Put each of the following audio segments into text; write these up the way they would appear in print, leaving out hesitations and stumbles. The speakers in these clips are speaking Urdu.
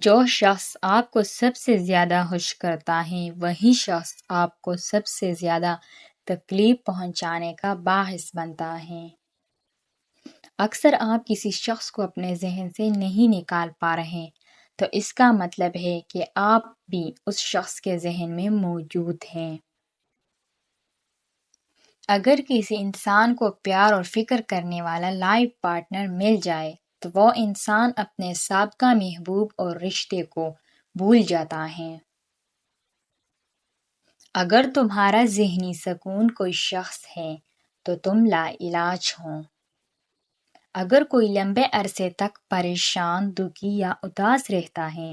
جو شخص آپ کو سب سے زیادہ خوش کرتا ہے وہی شخص آپ کو سب سے زیادہ تکلیف پہنچانے کا باعث بنتا ہے۔ اکثر آپ کسی شخص کو اپنے ذہن سے نہیں نکال پا رہے تو اس کا مطلب ہے کہ آپ بھی اس شخص کے ذہن میں موجود ہیں۔ اگر کسی انسان کو پیار اور فکر کرنے والا لائف پارٹنر مل جائے تو وہ انسان اپنے سابقہ محبوب اور رشتے کو بھول جاتا ہے۔ اگر تمہارا ذہنی سکون کوئی شخص ہے تو تم لا علاج ہو۔ اگر کوئی لمبے عرصے تک پریشان، دکھی یا اداس رہتا ہے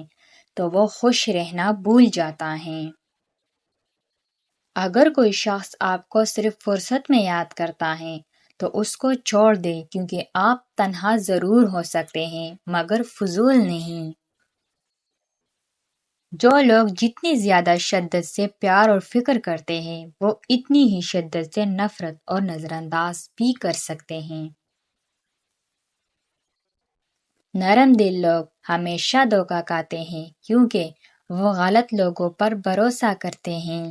تو وہ خوش رہنا بھول جاتا ہے۔ اگر کوئی شخص آپ کو صرف فرصت میں یاد کرتا ہے تو اس کو چھوڑ دے، کیونکہ آپ تنہا ضرور ہو سکتے ہیں مگر فضول نہیں۔ جو لوگ جتنی زیادہ شدت سے پیار اور فکر کرتے ہیں وہ اتنی ہی شدت سے نفرت اور نظر انداز بھی کر سکتے ہیں۔ نرم دل لوگ ہمیشہ دھوکہ کھاتے ہیں کیونکہ وہ غلط لوگوں پر بھروسہ کرتے ہیں۔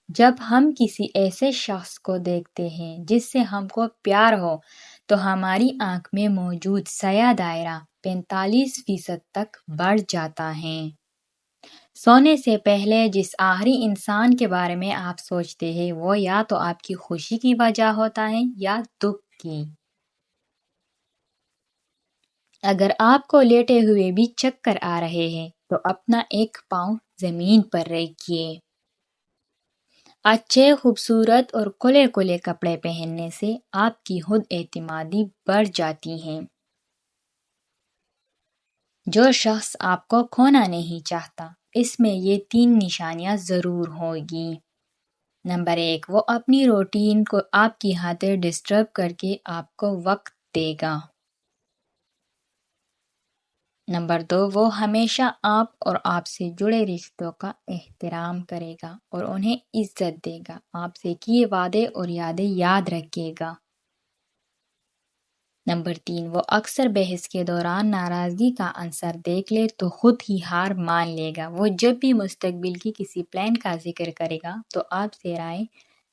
جب ہم کسی ایسے شخص کو دیکھتے ہیں جس سے ہم کو پیار ہو تو ہماری آنکھ میں موجود سیاہ دائرہ 45% تک بڑھ جاتا ہے۔ سونے سے پہلے جس آخری انسان کے بارے میں آپ سوچتے ہیں وہ یا تو آپ کی خوشی کی وجہ ہوتا ہے یا دکھ کی۔ اگر آپ کو لیٹے ہوئے بھی چکر آ رہے ہیں تو اپنا ایک پاؤں زمین پر رکھیے۔ اچھے، خوبصورت اور کھلے کھلے کپڑے پہننے سے آپ کی خود اعتمادی بڑھ جاتی ہے۔ جو شخص آپ کو کھونا نہیں چاہتا اس میں یہ 3 نشانیاں ضرور ہوگی۔ نمبر 1، وہ اپنی روٹین کو آپ کی خاطر ڈسٹرب کر کے آپ کو وقت دے گا۔ نمبر 2، وہ ہمیشہ آپ اور آپ سے جڑے رشتوں کا احترام کرے گا اور انہیں عزت دے گا، آپ سے کیے وعدے اور یادیں یاد رکھے گا۔ نمبر 3، وہ اکثر بحث کے دوران ناراضگی کا عنصر دیکھ لے تو خود ہی ہار مان لے گا۔ وہ جب بھی مستقبل کی کسی پلان کا ذکر کرے گا تو آپ سے رائے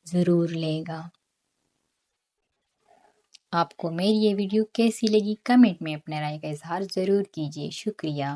ضرور لے گا۔ آپ کو میری یہ ویڈیو کیسی لگی کمنٹ میں اپنے رائے کا اظہار ضرور کیجیے۔ شکریہ۔